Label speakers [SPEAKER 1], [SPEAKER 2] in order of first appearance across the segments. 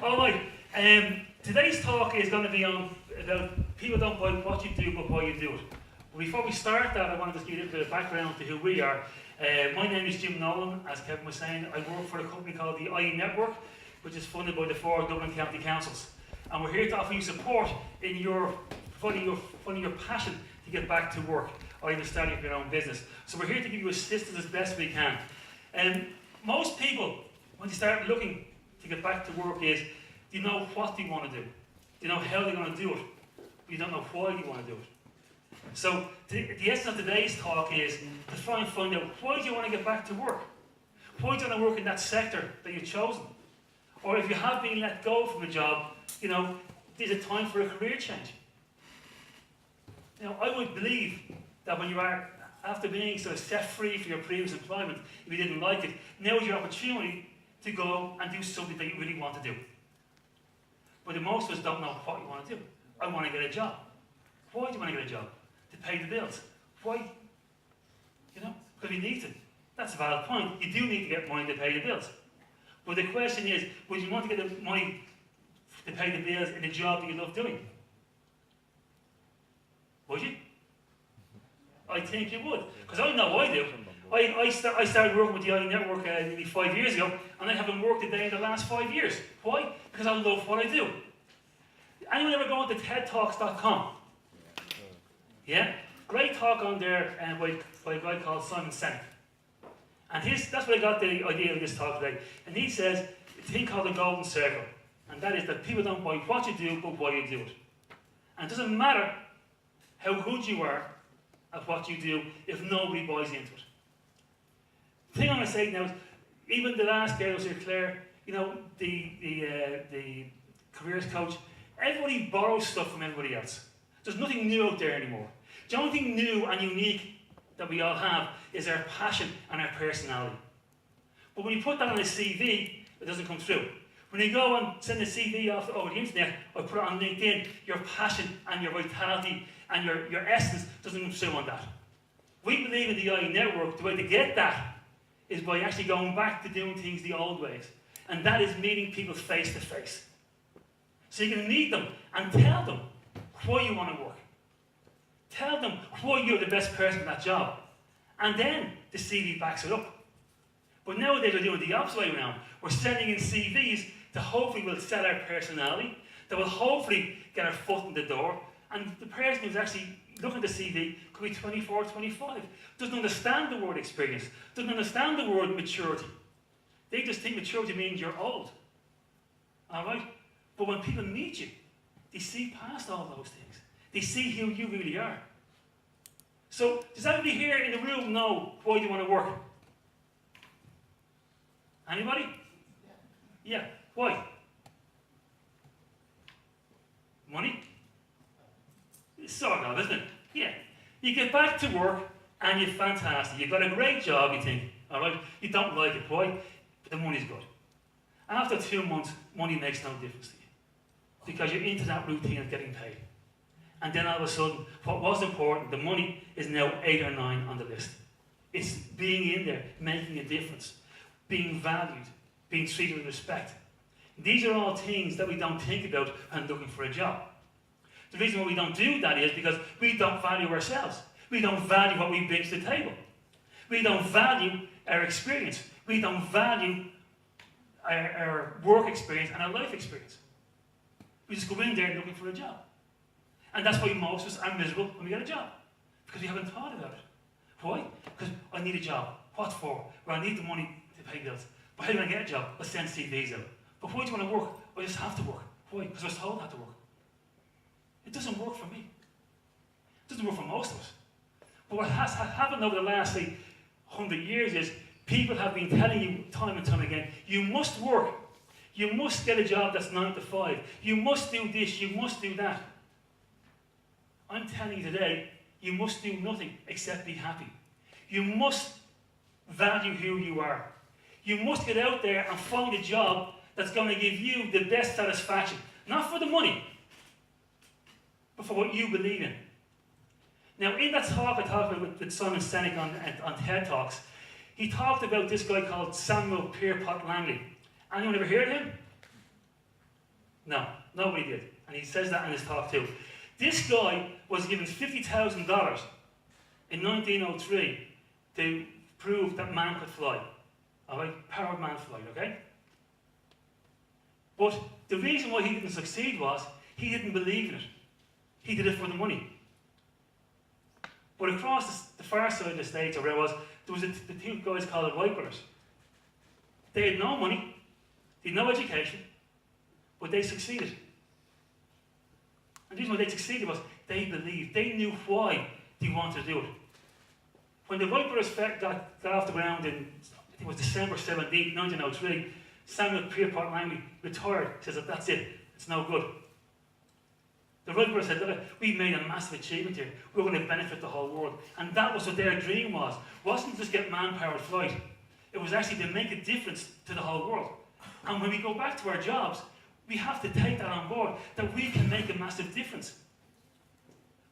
[SPEAKER 1] All right. Today's talk is going to be on about people don't buy what you do, but why you do it. But before we start that, I want to just give you a bit of background to who we are. My name is Jim Nolan, as Kevin was saying. I work for a company called the IE Network, which is funded by the 4 Dublin County Councils. And we're here to offer you support in finding your passion to get back to work or even starting up your own business. So we're here to give you assistance as best we can. Most people, when they start looking to get back to work, do you know what they want to do? Do you know how they're going to do it? But you don't know why you want to do it. So the essence of today's talk is to try and find out, why do you want to get back to work? Why do you want to work in that sector that you've chosen? Or if you have been let go from a job, there's a time for a career change. I would believe that when you are, after being sort of set free from your previous employment, if you didn't like it, now is your opportunity to go and do something that you really want to do. But most of us don't know what you want to do. I want to get a job. Why do you want to get a job? To pay the bills. Why? Because you need to. That's a valid point. You do need to get money to pay the bills. But the question is, would you want to get the money to pay the bills in a job that you love doing? Would you? I think you would. Because I know I do. I started working with the IE Network nearly 5 years ago, and I haven't worked a day in the last 5 years. Why? Because I love what I do. Anyone ever go on to tedtalks.com? Yeah? Great talk on there by a guy called Simon Sinek. And that's where I got the idea of this talk today. And he says, a thing called the golden circle. And that is that people don't buy what you do, but why you do it. And it doesn't matter how good you are at what you do if nobody buys into it. The thing I'm going to say now is, even the last girl was here, Claire, the careers coach, everybody borrows stuff from everybody else. There's nothing new out there anymore. The only thing new and unique that we all have is our passion and our personality. But when you put that on a CV, it doesn't come through. When you go and send a CV off over the internet or put it on LinkedIn, your passion and your vitality and your essence doesn't come through on that. We believe in the IE Network, the way to get that is by actually going back to doing things the old ways. And that is meeting people face to face. So you can meet them and tell them why you want to work. Tell them why you're the best person for that job. And then the CV backs it up. But nowadays we're doing the opposite way around. We're sending in CVs that hopefully will sell our personality, that will hopefully get our foot in the door. And the person who's actually looking at the CV could be 24, 25, doesn't understand the word experience, doesn't understand the word maturity. They just think maturity means you're old. All right? But when people meet you, they see past all those things. They see who you really are. So, does everybody here in the room know why you want to work? Anybody? Yeah. Why? Money? Sort of, isn't it? Yeah. You get back to work and you're fantastic. You've got a great job, you think. All right? You don't like it. Why? But the money's good. After 2 months, money makes no difference to you. Because you're into that routine of getting paid. And then all of a sudden, what was important, the money, is now 8 or 9 on the list. It's being in there, making a difference, being valued, being treated with respect. These are all things that we don't think about when looking for a job. The reason why we don't do that is because we don't value ourselves. We don't value what we bring to the table. We don't value our experience. We don't value our work experience and our life experience. We just go in there looking for a job. And that's why most of us are miserable when we get a job. Because we haven't thought about it. Why? Because I need a job. What for? Well, I need the money to pay bills. But how do I get a job? I send CVs out. But why do you want to work? I just have to work. Why? Because I was told I had to work. It doesn't work for me. It doesn't work for most of us. But what has happened over the last, 100 years is people have been telling you time and time again, you must work. You must get a job that's 9 to 5. You must do this. You must do that. I'm telling you today, you must do nothing except be happy. You must value who you are. You must get out there and find a job that's going to give you the best satisfaction. Not for the money, but for what you believe in. Now, in that talk I talked about with Simon Sinek on TED Talks, he talked about this guy called Samuel Pierpont Langley. Anyone ever heard of him? No, nobody did. And he says that in his talk too. This guy was given $50,000 in 1903 to prove that man could fly. Alright, powered man flight, okay? But the reason why he didn't succeed was he didn't believe in it. He did it for the money. But across the far side of the States, or where it was, there was the two guys called the white brothers. They had no money, they had no education, but they succeeded. And the reason why they succeeded was they believed, they knew why they wanted to do it. When the white brothers got off the ground in, I think it was December 17, 1903, Samuel Pierpont Langley retired, says that that's it, it's no good. The white brothers said, look, we've made a massive achievement here, we're going to benefit the whole world. And that was what their dream was. It wasn't just get man-powered flight, it was actually to make a difference to the whole world. And when we go back to our jobs, we have to take that on board, that we can make a massive difference.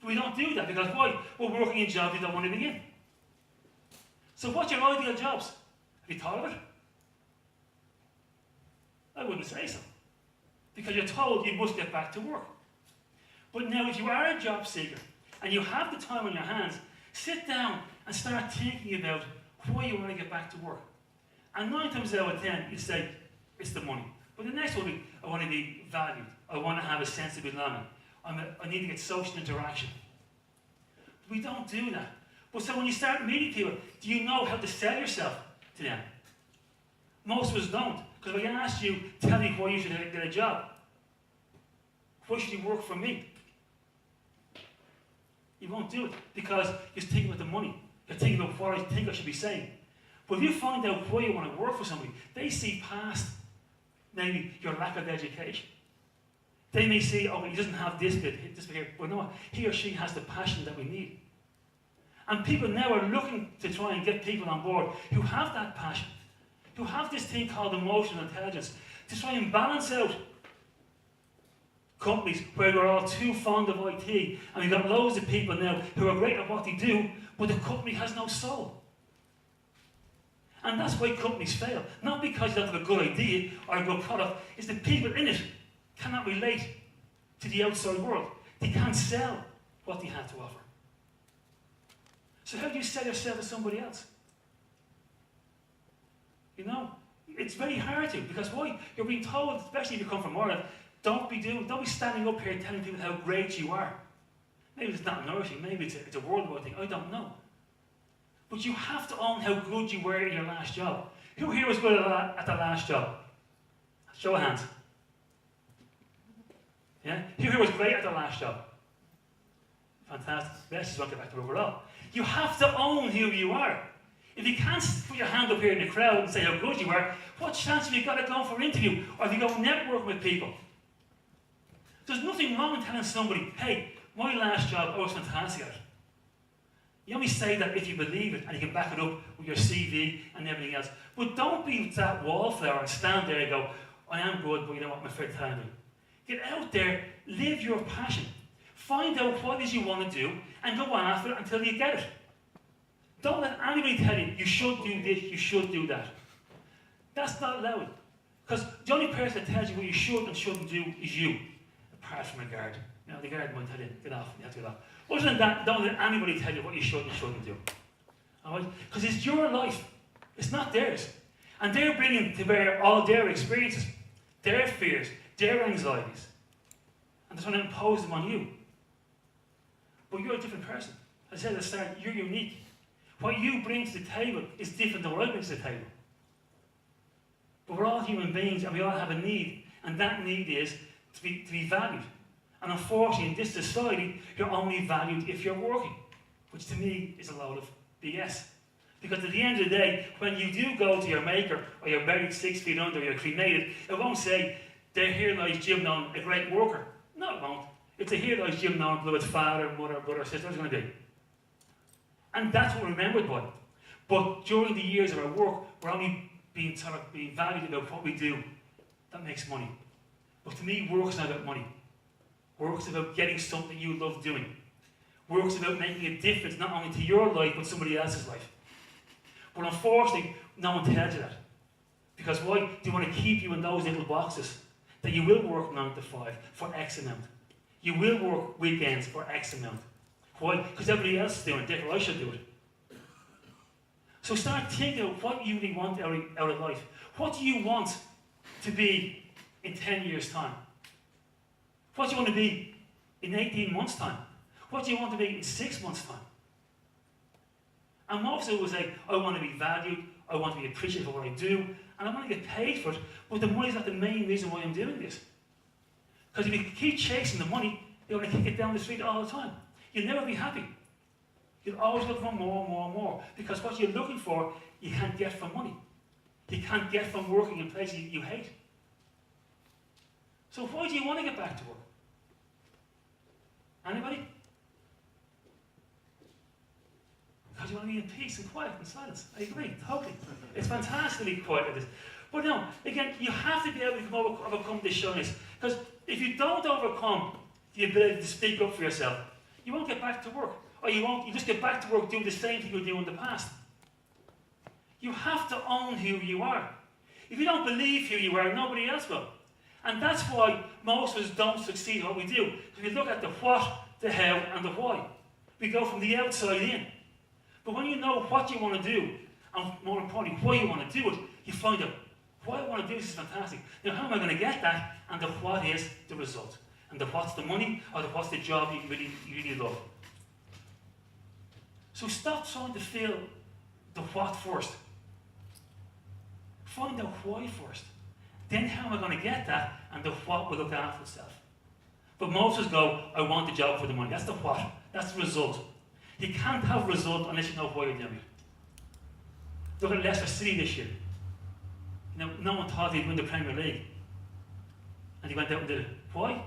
[SPEAKER 1] But we don't do that because why? We're working in jobs we don't want to be in. So what's your ideal jobs? Have you thought of it? I wouldn't say so. Because you're told you must get back to work. But now if you are a job seeker and you have the time on your hands, sit down and start thinking about why you want to get back to work. And 9 times out of 10, you say, it's the money. But the next one will be, I want to be valued. I want to have a sense of belonging. I need to get social interaction. We don't do that. But so when you start meeting people, do you know how to sell yourself to them? Most of us don't. Because if I ask you, tell me why you should get a job. Why should you work for me? You won't do it because you're thinking about the money. You're thinking about what I think I should be saying. But if you find out why you want to work for somebody, they see past maybe your lack of education. They may see, oh, he doesn't have this bit here. But no, he or she has the passion that we need. And people now are looking to try and get people on board who have that passion, who have this thing called emotional intelligence, to try and balance out companies where they're all too fond of IT, and we've got loads of people now who are great at what they do, but the company has no soul. And that's why companies fail. Not because you don't have a good idea or a good product, it's the people in it cannot relate to the outside world. They can't sell what they have to offer. So how do you sell yourself to somebody else? You know, it's very hard to, because why? You're being told, especially if you come from Ireland, don't be standing up here telling people how great you are. Maybe it's not nourishing, maybe it's a worldwide thing, I don't know. But you have to own how good you were in your last job. Who here was good at the last job? Show of hands. Yeah? Who here was great at the last job? Fantastic. Let's just not get back to overall. You have to own who you are. If you can't put your hand up here in the crowd and say how good you are, what chance have you got to go for an interview? Or have you got to network with people? There's nothing wrong with telling somebody, hey, my last job, I was fantastic at it. You only say that if you believe it and you can back it up with your CV and everything else. But don't be that wallflower and stand there and go, I am good, but you know what, my fair time. Get out there, live your passion. Find out what it is you want to do and go on after it until you get it. Don't let anybody tell you, you should do this, you should do that. That's not allowed. Because the only person that tells you what you should and shouldn't do is you, apart from a guard. You know, the guard might tell you, get off, you have to get off. Other than that, don't let anybody tell you what you should and shouldn't do. Alright? Because it's your life. It's not theirs. And they're bringing to bear all their experiences, their fears, their anxieties. And they're trying to impose them on you. But you're a different person. As I said at the start, you're unique. What you bring to the table is different than what I bring to the table. But we're all human beings and we all have a need. And that need is to be valued. And unfortunately, in this society, you're only valued if you're working. Which to me is a load of BS. Because at the end of the day, when you do go to your maker, or you're buried 6 feet under, or you're cremated, it won't say, there here lies Jim Nolan, a great worker. No, it won't. It's a here lies Jim Nolan, blew its father, mother, brother, sister, what's it going to be? And that's what we're remembered by. But during the years of our work, we're only being valued about what we do. That makes money. But to me, work's not about money. Work's about getting something you love doing. Work's about making a difference, not only to your life, but somebody else's life. But unfortunately, no one tells you that. Because why? They want to keep you in those little boxes. that you will work 9 to 5 for X amount. You will work weekends for X amount. Why? Because everybody else is doing it, therefore I should do it. So start thinking of what you really want out of life. What do you want to be in 10 years' time? What do you want to be in 18 months' time? What do you want to be in 6 months' time? And most of it was like, I want to be valued, I want to be appreciated for what I do, and I want to get paid for it, but the money's not the main reason why I'm doing this. Because if you keep chasing the money, you're going to kick it down the street all the time. You'll never be happy. You'll always look for more and more and more. Because what you're looking for, you can't get from money. You can't get from working in places you hate. So why do you want to get back to work? Anybody? Because you want to be in peace and quiet and silence. I agree, totally. It's fantastic to be quiet like this. But no, again, you have to be able to overcome this shyness. Because if you don't overcome the ability to speak up for yourself, you won't get back to work. Or you just get back to work doing the same thing you were doing in the past. You have to own who you are. If you don't believe who you are, nobody else will. And that's why most of us don't succeed at what we do. If you look at the what, the how, and the why, we go from the outside in. But when you know what you want to do, and more importantly, why you want to do it, you find out, why I want to do this is fantastic. Now, how am I going to get that? And the what is the result. And the what's the money, or the what's the job you really love. So stop trying to feel the what first. Find out why first. Then how am I going to get that? And the what will look after itself. But most of us go, I want the job for the money. That's the what. That's the result. You can't have a result unless you know why you're doing it. Look at Leicester City this year. You know, no one thought they'd win the Premier League. And they went out and did it. Why?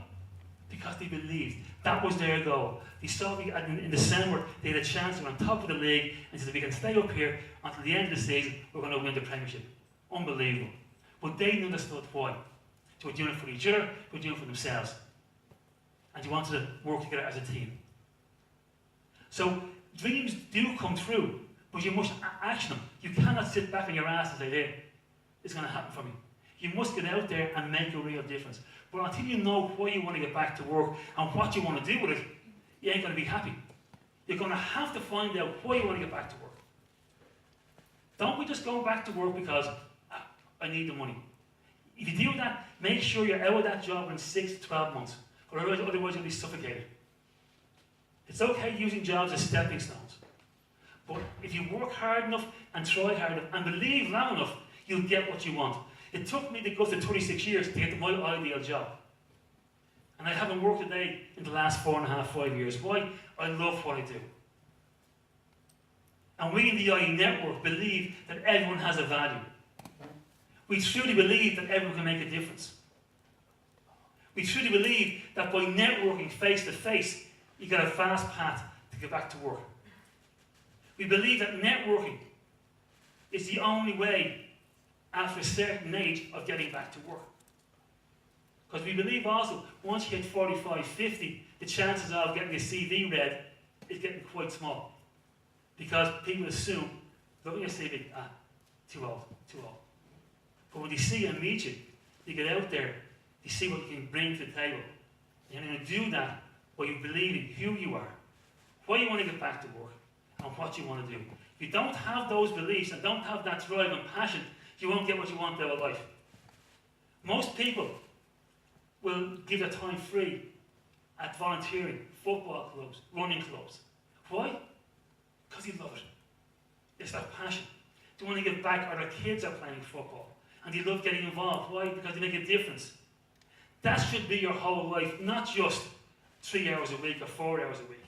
[SPEAKER 1] Because they believed. That was their goal. They saw in December they had a chance to be on top of the league and said, if we can stay up here until the end of the season, we're going to win the Premiership. Unbelievable. But they understood why. They were doing it for each other, they were doing it for themselves. And they wanted to work together as a team. So dreams do come true, but you must action them. You cannot sit back on your ass and say, hey, it's going to happen for me. You must get out there and make a real difference. But until you know why you want to get back to work and what you want to do with it, you ain't going to be happy. You're going to have to find out why you want to get back to work. Don't be just going back to work because I need the money. If you do that, make sure you're out of that job in 6 to 12 months. Or otherwise you'll be suffocated. It's okay using jobs as stepping stones. But if you work hard enough and try hard enough and believe long enough, you'll get what you want. It took me to go to 36 years to get to my ideal job. And I haven't worked a day in the last 4.5, 5 years. Why? I love what I do. And we in the IE Network believe that everyone has a value. We truly believe that everyone can make a difference. We truly believe that by networking face to face, you get a fast path to get back to work. We believe that networking is the only way after a certain age of getting back to work. Because we believe also, once you hit 45, 50, the chances of getting a CV read is getting quite small. Because people assume, look at your CV, too old. But when they see you and meet you, you get out there, you see what you can bring to the table. And you're going to do that by believing who you are, why you want to get back to work, and what you want to do. If you don't have those beliefs and don't have that drive and passion, you won't get what you want out of life. Most people will give their time free at volunteering, football clubs, running clubs. Why? Because they love it. It's that passion. They want to give back, or their kids are playing football, and they love getting involved. Why? Because they make a difference. That should be your whole life, not just 3 hours a week or 4 hours a week.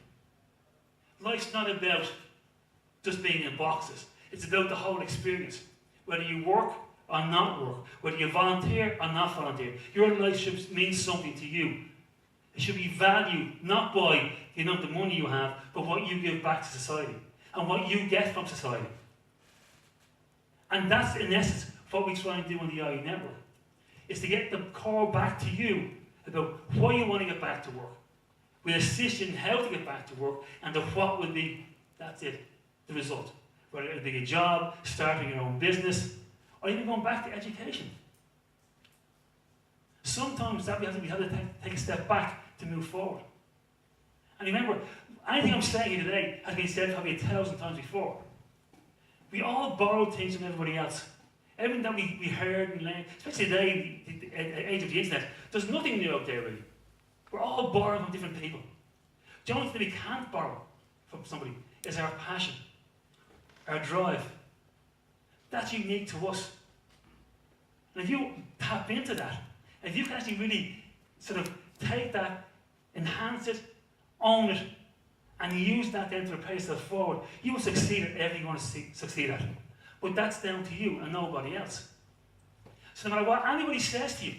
[SPEAKER 1] Life's not about just being in boxes. It's about the whole experience. Whether you work or not work, whether you volunteer or not volunteer, your life should mean something to you. It should be valued not by the amount of money you have, but what you give back to society and what you get from society. And that's in essence what we try and do on the IE Network, is to get the core back to you about why you want to get back to work. We assist you in how to get back to work, and the what will be, that's it, the result. Whether it'll be a job, starting your own business, or even going back to education. Sometimes that we have to take a step back to move forward. And remember, anything I'm saying here today has been said probably 1,000 times before. We all borrow things from everybody else. Everything that we heard and learned, especially today, the age of the internet, there's nothing new out there really. We're all borrowing from different people. The only thing we can't borrow from somebody is our passion, our drive. That's unique to us. And if you tap into that, if you can actually really sort of take that, enhance it, own it, and use that then to propel yourself forward, you will succeed at everything you want to succeed at. But that's down to you and nobody else. So no matter what anybody says to you,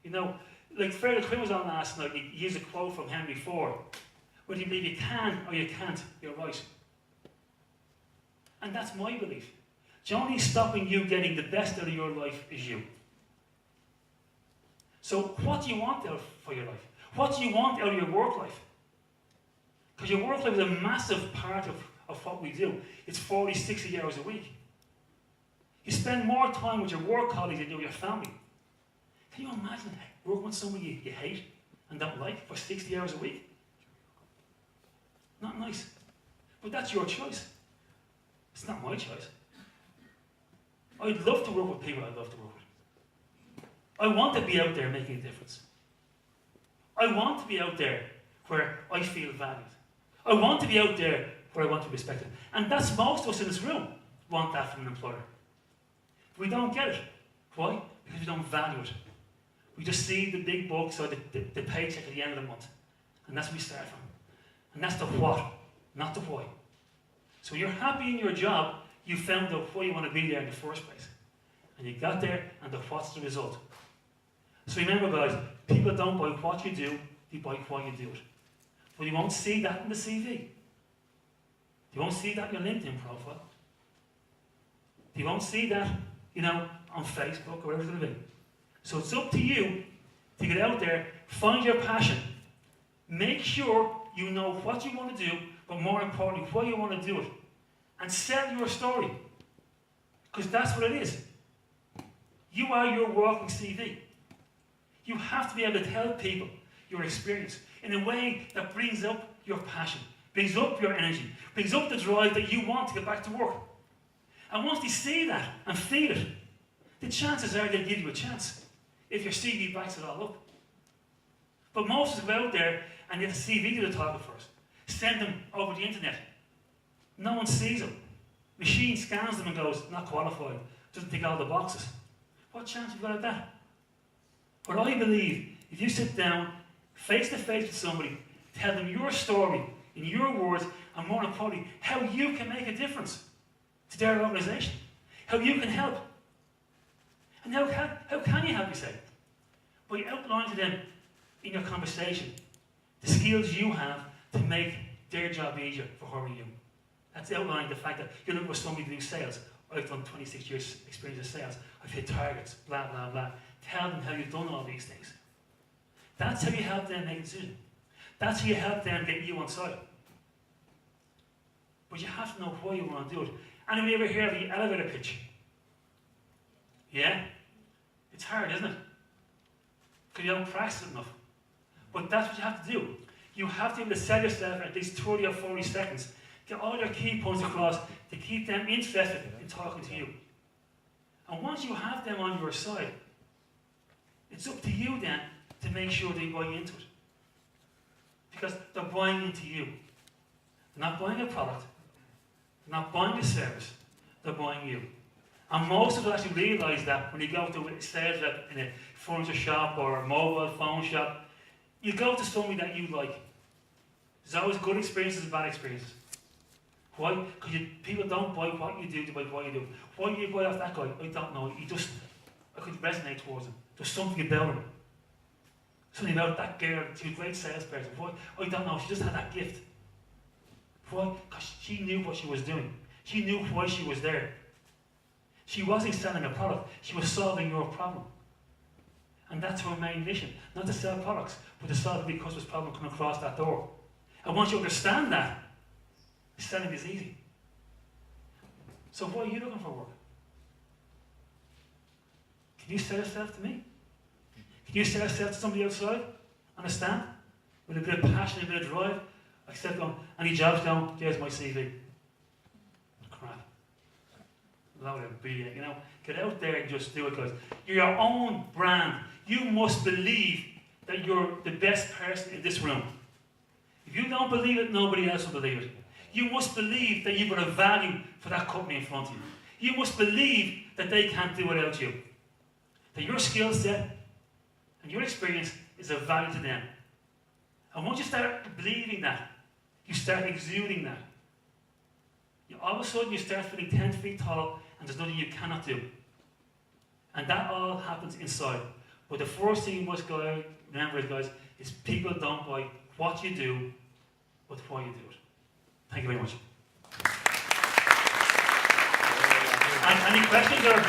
[SPEAKER 1] you know, like Freddie Quinn was on last night, he used a quote from Henry Ford. Whether you believe you can or you can't, you're right. And that's my belief. The only stopping you getting the best out of your life is you. So what do you want out for your life? What do you want out of your work life? Because your work life is a massive part of what we do. It's 40, 60 hours a week. You spend more time with your work colleagues than you do with your family. Can you imagine working with somebody you hate and don't like for 60 hours a week? Not nice. But that's your choice. It's not my choice. I'd love to work with people I'd love to work with. I want to be out there making a difference. I want to be out there where I feel valued. I want to be out there where I want to be respected. And that's most of us in this room want that from an employer. We don't get it. Why? Because we don't value it. We just see the big bucks or the paycheck at the end of the month. And that's where we start from. And that's the what, not the why. So you're happy in your job, you found out why you want to be there in the first place. And you got there, and the what's the result. So remember guys, people don't buy what you do, they buy why you do it. But you won't see that in the CV. You won't see that in your LinkedIn profile. You won't see that, you know, on Facebook or wherever it's going to be. So it's up to you to get out there, find your passion, make sure you know what you want to do, but more importantly, why you want to do it. And sell your story. Because that's what it is. You are your walking CV. You have to be able to tell people your experience in a way that brings up your passion, brings up your energy, brings up the drive that you want to get back to work. And once they see that and feel it, the chances are they'll give you a chance if your CV backs it all up. But most of us go out there and get the CV to the target first. Send them over the internet. No one sees them. Machine scans them and goes, not qualified, doesn't tick all the boxes. What chance have you got at that? But I believe if you sit down, face to face with somebody, tell them your story in your words, and more importantly, how you can make a difference to their organisation, how you can help. And how can you help, you say? By outlining to them in your conversation the skills you have to make their job easier for her and you. That's outlining the fact that you're looking for somebody to do sales. I've done 26 years experience of sales. I've hit targets, blah, blah, blah. Tell them how you've done all these things. That's how you help them make a decision. That's how you help them get you on side. But you have to know why you want to do it. Anybody ever hear of the elevator pitch? Yeah? It's hard, isn't it? Because you don't practice it enough. But that's what you have to do. You have to be able to sell yourself in at least 30 or 40 seconds. Get all your key points across to keep them interested in talking to you. And once you have them on your side, it's up to you then to make sure they buy into it. Because they're buying into you. They're not buying a product. They're not buying a service. They're buying you. And most of us actually realise that when you go to a sales rep in a furniture shop or a mobile phone shop, you go to somebody that you like. There's always good experiences and bad experiences. Why? Because people don't buy what you do, they buy what you do. Why do you buy off that guy? I don't know. I could resonate towards him. There's something about him. Something about that girl, she's a great salesperson. Why? I don't know. She just had that gift. Why? Because she knew what she was doing. She knew why she was there. She wasn't selling a product. She was solving your problem. And that's her main mission. Not to sell products, but to solve a big customer's problem coming across that door. And once you understand that, selling is easy. So why are you looking for work? Can you sell yourself to me? You start to somebody outside on a stand with a bit of passion, a bit of drive. I start going, any jobs going, here's my CV. Crap. Load of BS, you know. Get out there and just do it, guys. You're your own brand. You must believe that you're the best person in this room. If you don't believe it, nobody else will believe it. You must believe that you've got a value for that company in front of you. You must believe that they can't do without you. That your skill set and your experience is of value to them. And once you start believing that, you start exuding that. All of a sudden you start feeling 10 feet tall and there's nothing you cannot do. And that all happens inside. But the first thing you must remember, guys, is people don't buy what you do, but why you do it. Thank you very much. And any questions or?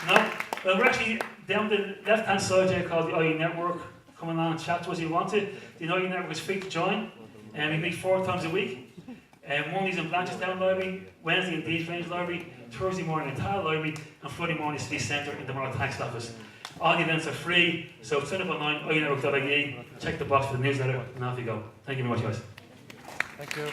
[SPEAKER 1] No? Well, we're actually down the left-hand side here called the IE Network. Come along and chat to us if you want to. The IE Network is free to join. And we meet 4 times a week. Mondays in Blanchardstown Library, Wednesday in Dees Range Library, Thursday morning in Tala Library, and Friday morning City Centre in the Moral Tax Office. All the events are free, so sign up online, ienetwork.ie, check the box for the newsletter, and off you go. Thank you very much, guys.
[SPEAKER 2] Thank you.